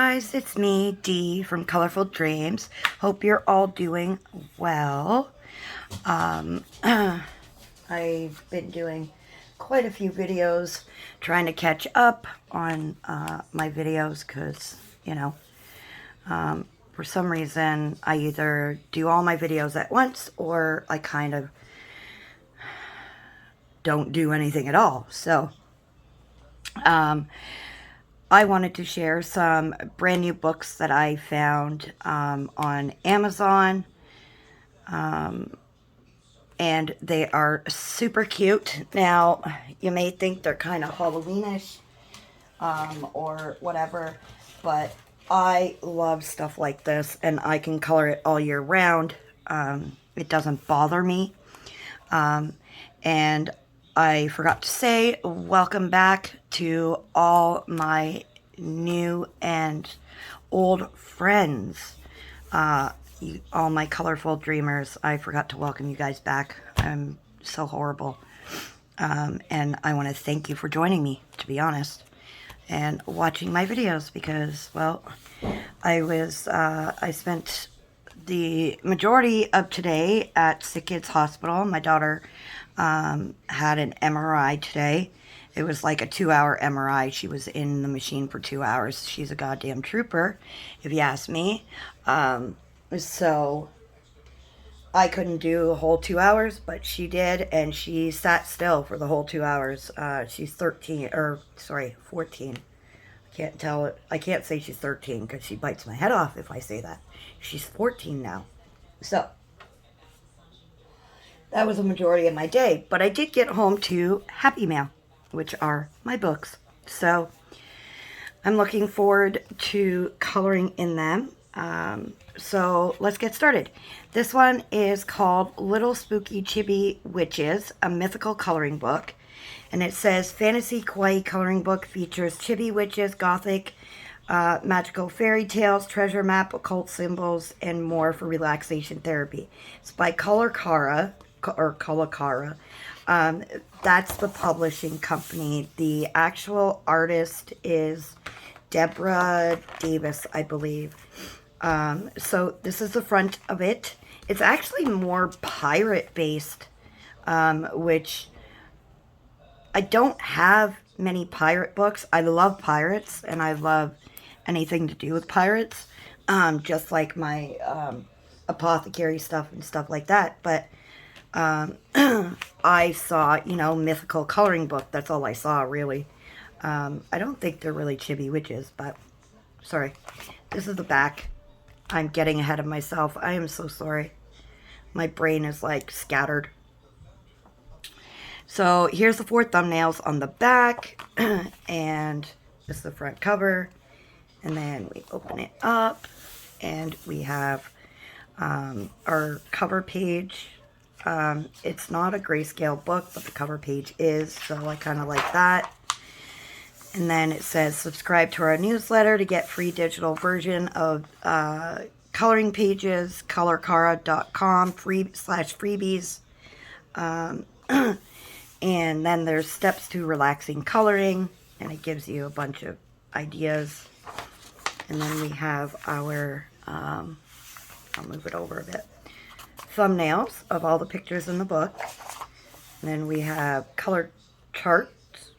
guys, it's me, Dee from Colorful Dreams. Hope you're all doing well. I've been doing quite a few videos trying to catch up on my videos because, for some reason I either do all my videos at once or I kind of don't do anything at all. So, I wanted to share some brand new books that I found on Amazon. And they are super cute. Now, you may think they're kind of Halloweenish or whatever, but I love stuff like this, and I can color it all year round. It doesn't bother me. And I forgot to say, welcome back to all my new and old friends. All my colorful dreamers. I forgot to welcome you guys back. I'm so horrible. And I want to thank you for joining me, to be honest, and watching my videos because, well, I spent the majority of today at Sick Kids Hospital. My daughter had an MRI today. It was like a 2-hour MRI. She was in the machine for 2 hours. She's a goddamn trooper, if you ask me. So I couldn't do a whole 2 hours, but she did, and she sat still for the whole 2 hours. She's 14. I can't say she's 13 because she bites my head off if I say that. She's 14 now. So that was a majority of my day, but I did get home to Happy Mail, which are my books. So I'm looking forward to coloring in them. So let's get started. This one is called Little Spooky Chibi Witches, a mythical coloring book. And it says, fantasy kawaii coloring book features chibi witches, gothic, magical fairy tales, treasure map, occult symbols, and more for relaxation therapy. It's by Colorcara. That's the publishing company. The actual artist is Deborah Davis, I believe. So this is the front of it. It's actually more pirate based, which I don't have many pirate books. I love pirates and I love anything to do with pirates. Just like my, apothecary stuff and stuff like that. But, I saw, mythical coloring book. That's all I saw, really. I don't think they're really chibi witches, but sorry. This is the back. I'm getting ahead of myself. I am so sorry. My brain is like scattered. So here's the 4 thumbnails on the back. And this is the front cover. And then we open it up. And we have our cover page. It's not a grayscale book, but the cover page is. So I kind of like that. And then it says, subscribe to our newsletter to get free digital version of coloring pages, colorcara.com, /freebies. And then there's steps to relaxing coloring, and it gives you a bunch of ideas. And then we have our, I'll move it over a bit, thumbnails of all the pictures in the book. And then we have color charts,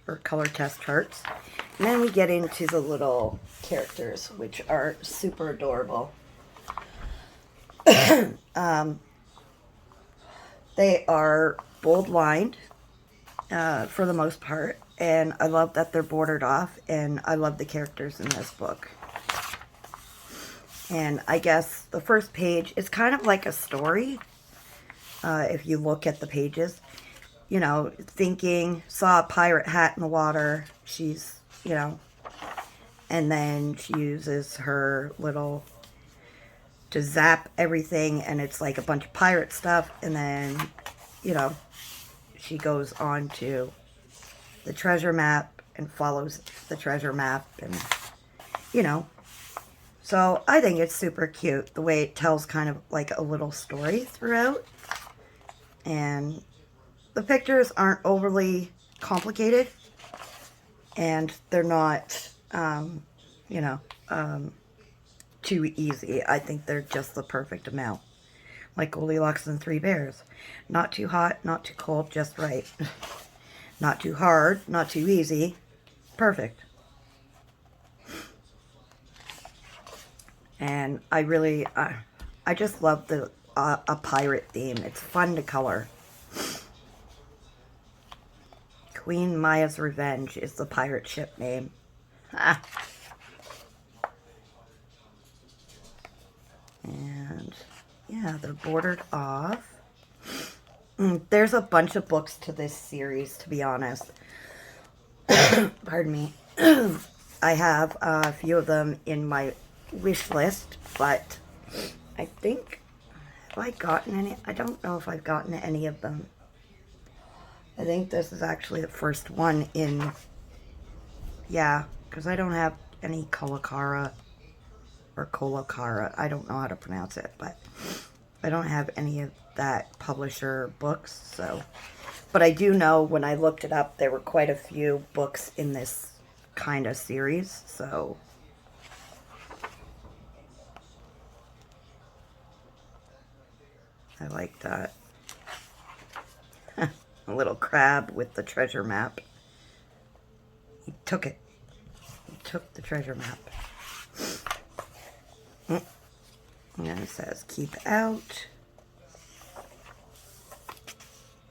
or color test charts. And then we get into the little characters, which are super adorable. They are bold lined for the most part, and I love that they're bordered off, and I love the characters in this book. And I guess the first page is kind of like a story, if you look at the pages. Thinking, saw a pirate hat in the water. She's, and then she uses her little to zap everything, and it's like a bunch of pirate stuff. And then, she goes on to the treasure map and follows the treasure map, and, So I think it's super cute the way it tells kind of like a little story throughout. And the pictures aren't overly complicated, and they're not you know, too easy. I think they're just the perfect amount. Like Goldilocks and Three Bears. Not too hot, not too cold, just right. Not too hard, not too easy. Perfect. And I really, I just love the a pirate theme. It's fun to color. Queen Maya's Revenge is the pirate ship name. And yeah, they're bordered off. There's a bunch of books to this series, to be honest. Pardon me. I have a few of them in my wish list, but I think, have I gotten any? I don't know if I've gotten any of them. I think this is actually the first one in, yeah, because I don't have any Kolakara or Kolakara. I don't know how to pronounce it, but I don't have any of that publisher books, so. But I do know when I looked it up, there were quite a few books in this kind of series, so. I like that. A little crab with the treasure map. He took it. He took the treasure map. And it says, keep out.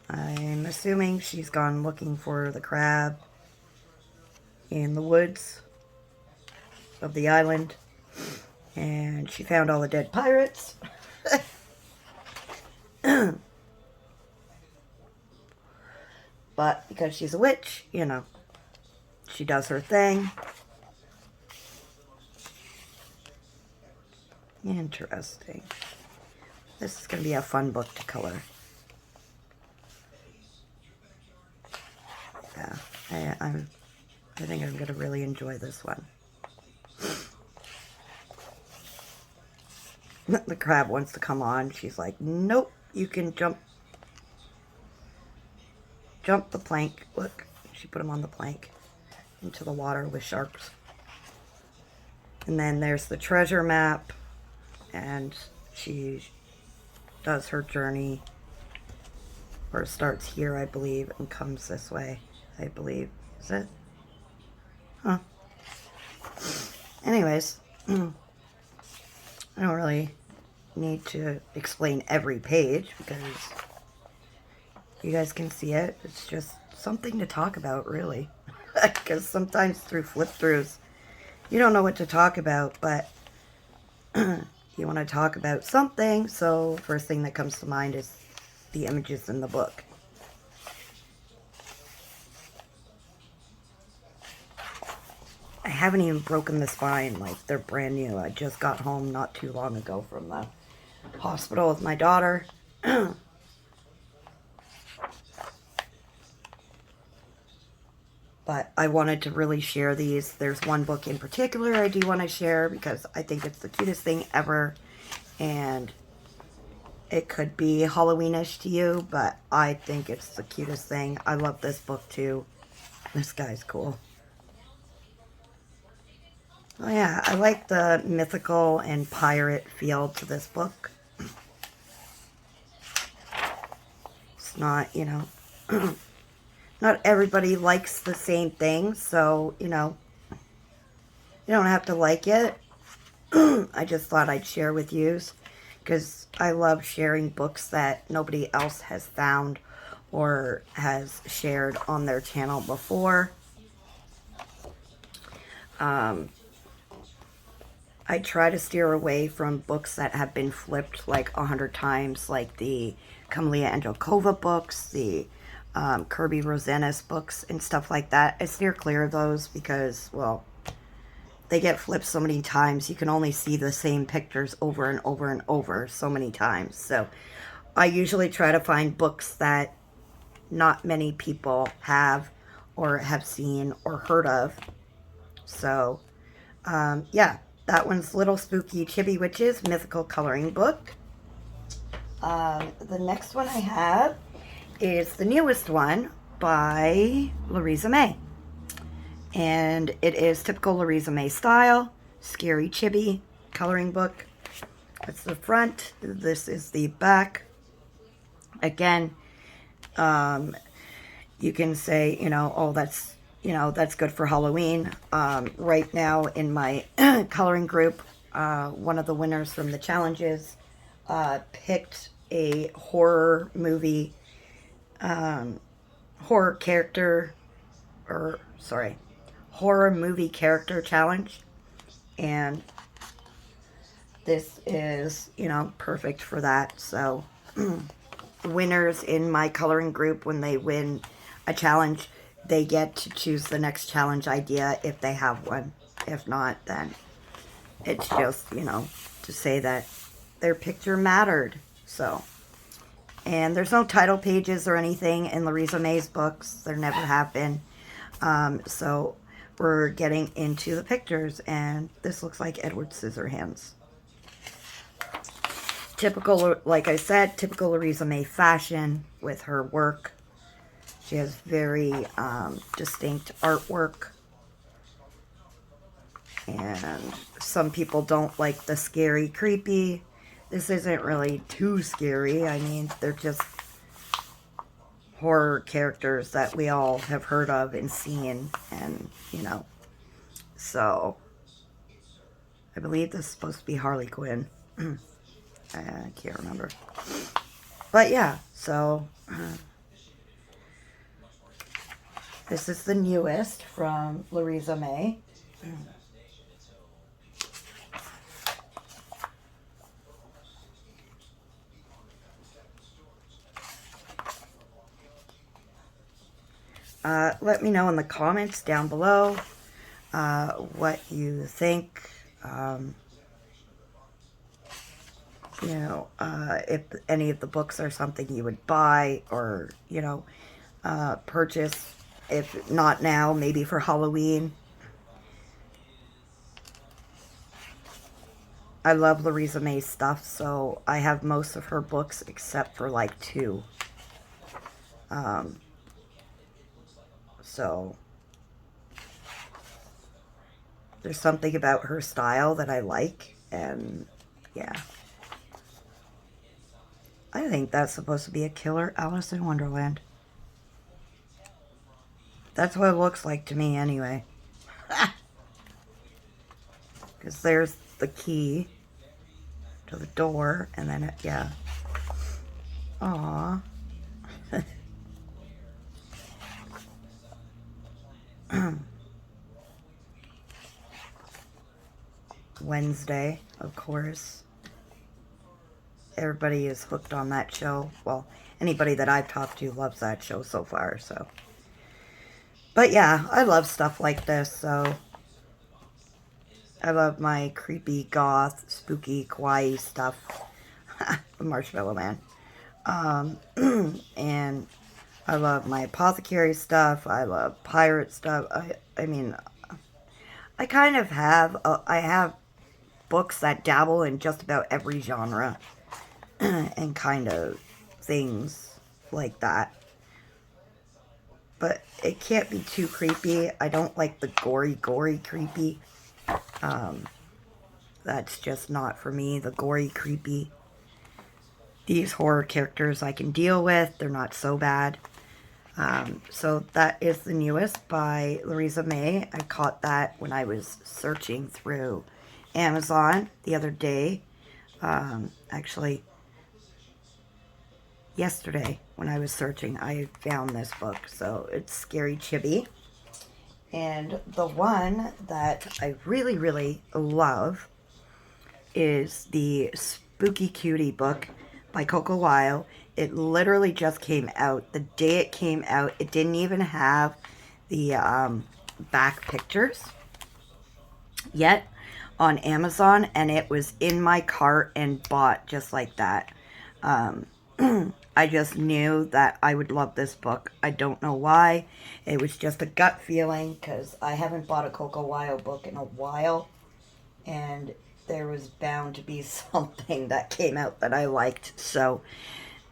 I'm assuming she's gone looking for the crab in the woods of the island. And she found all the dead pirates. But because she's a witch, you know, she does her thing. Interesting. This is going to be a fun book to color. Yeah, I think I'm going to really enjoy this one. The crab wants to come on. She's like, nope, you can jump the plank. Look, she put him on the plank into the water with sharks. And then there's the treasure map, and she does her journey, or starts here, I believe, and comes this way, I believe. Is it? Huh. Anyways, I don't really need to explain every page because you guys can see it. It's just something to talk about, really. Because sometimes through flip-throughs, you don't know what to talk about, but you want to talk about something, so first thing that comes to mind is the images in the book. I haven't even broken the spine, like they're brand new. I just got home not too long ago from the hospital with my daughter. But I wanted to really share these. There's one book in particular I do want to share because I think it's the cutest thing ever. And it could be Halloweenish to you, but I think it's the cutest thing. I love this book too. This guy's cool. Oh yeah, I like the mythical and pirate feel to this book. It's not, you know, not everybody likes the same thing, so, you know, you don't have to like it. I just thought I'd share with you because I love sharing books that nobody else has found or has shared on their channel before. I try to steer away from books that have been flipped like 100 times, like the Camellia Angelkova books, the Kirby Rosanis books, and stuff like that. I steer clear of those because, well, they get flipped so many times. You can only see the same pictures over and over and over so many times. So I usually try to find books that not many people have or have seen or heard of. So, yeah. That one's Little Spooky Chibi Witches Mythical Coloring Book. The next one I have is the newest one by Louisa May. And it is typical Louisa May style, Scary Chibi coloring book. That's the front. This is the back. Again, you can say, oh, that's good for Halloween. Right now in my coloring group, one of the winners from the challenges picked a horror movie, horror movie character challenge. And this is, perfect for that. So winners in my coloring group, when they win a challenge, they get to choose the next challenge idea if they have one. If not, then it's just, to say that their picture mattered. So, and there's no title pages or anything in Louisa May's books. There never have been. So we're getting into the pictures, and this looks like Edward Scissorhands. Typical, like I said, typical Louisa May fashion with her work. She has very distinct artwork. And some people don't like the scary, creepy. This isn't really too scary. I mean, they're just horror characters that we all have heard of and seen. And, so I believe this is supposed to be Harley Quinn. I can't remember. But yeah, so this is the newest from Louisa May. Let me know in the comments down below what you think. If any of the books are something you would buy or, purchase. If not now, maybe for Halloween. I love Louisa May stuff, so I have most of her books except for like 2. So there's something about her style that I like, and yeah. I think that's supposed to be a killer Alice in Wonderland. That's what it looks like to me anyway. Because there's the key to the door, and then yeah. Aww. Wednesday, of course. Everybody is hooked on that show. Well, anybody that I've talked to loves that show so far, so. But yeah, I love stuff like this, so. I love my creepy, goth, spooky, kawaii stuff. The Marshmallow Man. And I love my apothecary stuff. I love pirate stuff. I mean, I kind of have, I have books that dabble in just about every genre. And kind of things like that. But it can't be too creepy. I don't like the gory creepy. That's just not for me, the gory creepy. These horror characters I can deal with. They're not so bad. So that is the newest by Louisa May. I caught that when I was searching through Amazon the other day. Actually, yesterday when I was searching, I found this book. So it's Scary Chibi. And the one that I really, really love is the Spooky Cutie book by Coco Weil. It literally just came out. The day it came out, it didn't even have the back pictures yet on Amazon, and it was in my cart and bought just like that. I just knew that I would love this book. I don't know why. It was just a gut feeling, because I haven't bought a Coco Weil book in a while, and there was bound to be something that came out that I liked, so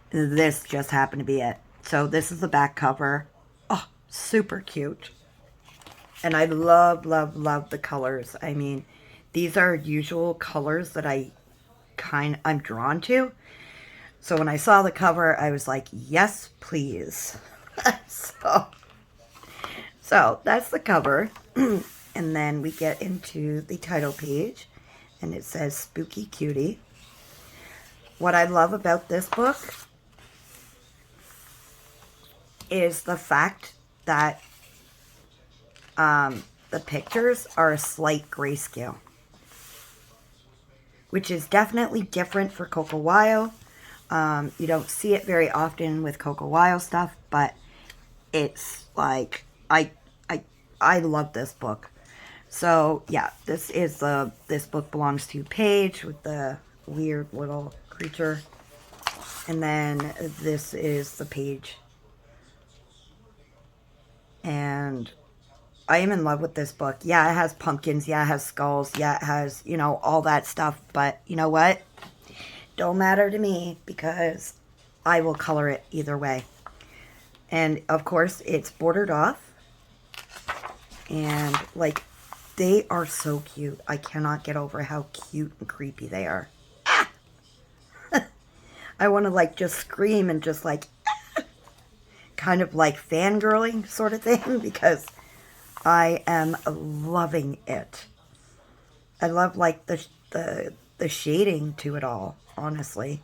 this just happened to be it. So this is the back cover. Oh, super cute. And I love, love, love the colors. I mean, these are usual colors that I'm drawn to. So when I saw the cover, I was like, yes, please. So that's the cover. And then we get into the title page, and it says Spooky Cutie. What I love about this book is the fact that the pictures are a slight grayscale, which is definitely different for Coco Wyo. You don't see it very often with Coco Wyo stuff, but it's like, I love this book. So yeah, this book belongs to Paige with the weird little creature. And then this is the page. And I am in love with this book. Yeah, it has pumpkins. Yeah, it has skulls. Yeah, it has, you know, all that stuff. But you know what? Don't matter to me because I will color it either way. And of course, it's bordered off. And like, they are so cute. I cannot get over how cute and creepy they are. Ah! I want to like just scream and just like kind of like fangirling sort of thing because I am loving it. I love like the shading to it all, honestly.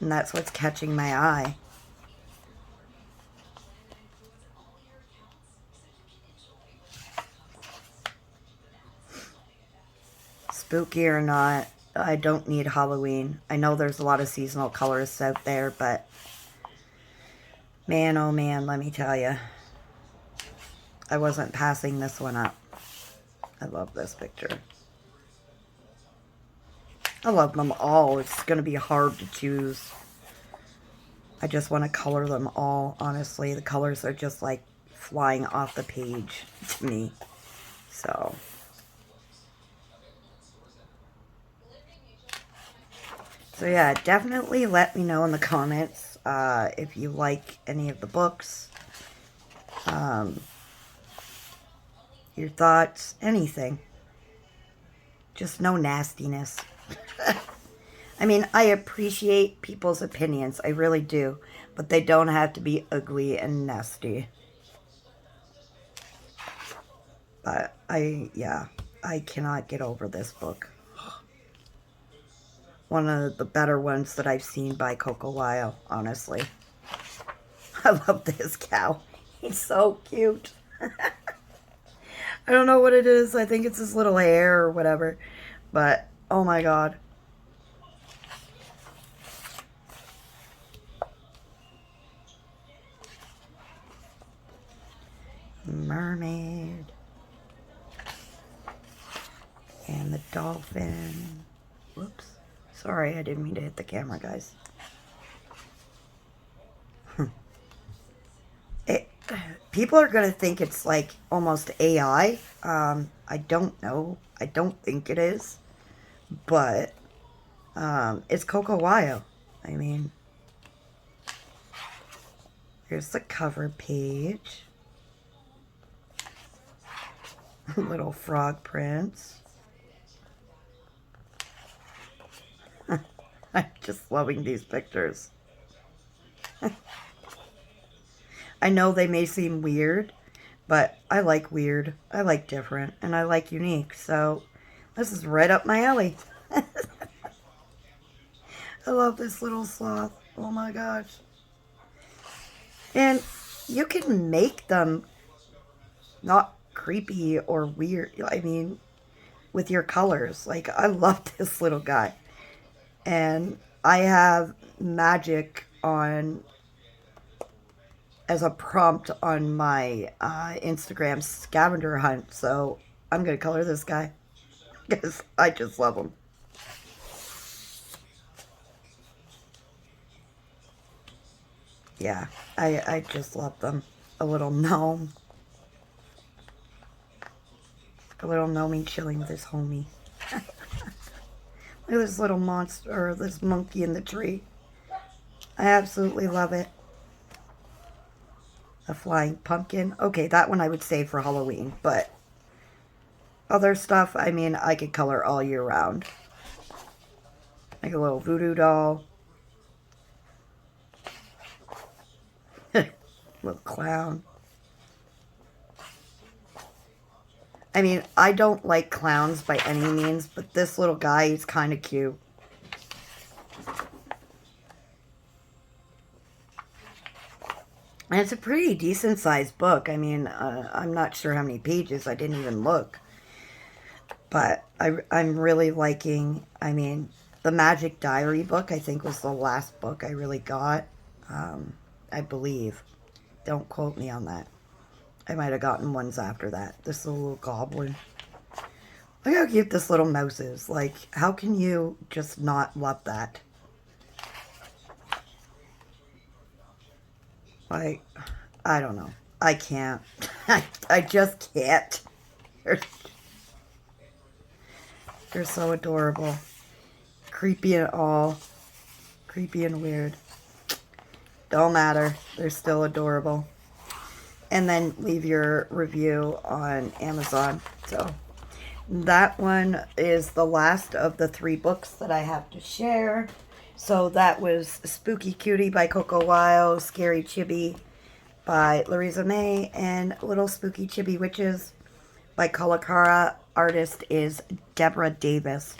And that's what's catching my eye. Spooky or not, I don't need Halloween. I know there's a lot of seasonal colorists out there, but man, oh man, let me tell you. I wasn't passing this one up. I love this picture. I love them all. It's going to be hard to choose. I just want to color them all, honestly. The colors are just like flying off the page to me. So yeah, definitely let me know in the comments if you like any of the books. Your thoughts, anything. Just no nastiness. I mean, I appreciate people's opinions. I really do. But they don't have to be ugly and nasty. But I cannot get over this book. One of the better ones that I've seen by Coco Wyo, honestly. I love this cow. He's so cute. I don't know what it is. I think it's his little hair or whatever. But, oh my god. Mermaid. And the dolphin. Whoops. Sorry, I didn't mean to hit the camera, guys. People are going to think it's like almost AI. I don't know. I don't think it is. But it's Coco Wyo. I mean, here's the cover page. Little frog prints. I'm just loving these pictures. I know they may seem weird, but I like weird, I like different, and I like unique, so this is right up my alley. I love this little sloth. Oh my gosh. And you can make them not creepy or weird, I mean, with your colors. Like, I love this little guy. And I have magic on as a prompt on my Instagram scavenger hunt, so I'm going to color this guy because I just love him. Yeah, I just love them. A little gnome. A little gnome chilling with his homie. Look at this little monster, or this monkey in the tree. I absolutely love it. A flying pumpkin. Okay, that one I would save for Halloween, but other stuff, I mean, I could color all year round. Like a little voodoo doll. Little clown. I mean, I don't like clowns by any means, but this little guy is kind of cute. And it's a pretty decent sized book. I mean, I'm not sure how many pages. I didn't even look. But I'm really liking, I mean, the Magic Diary book, I think, was the last book I really got. I believe. Don't quote me on that. I might have gotten ones after that. This little goblin. Look how cute this little mouse is. Like, how can you just not love that? Like, I don't know. I can't. I just can't. They're so adorable. Creepy and all. Creepy and weird. Don't matter. They're still adorable. And then leave your review on Amazon. So that one is the last of the 3 books that I have to share. So that was Spooky Cutie by Coco Weil, Scary Chibi by Larissa May, and Little Spooky Chibi Witches by Kalakara. Artist is Deborah Davis.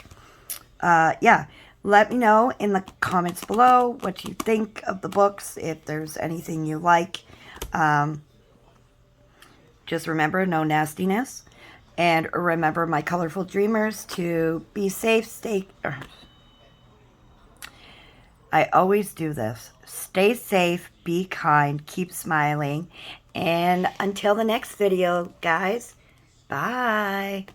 Yeah, let me know in the comments below what you think of the books, if there's anything you like. Just remember, no nastiness. And remember, my colorful dreamers, to be safe, I always do this. Stay safe, be kind, keep smiling. And until the next video, guys, bye.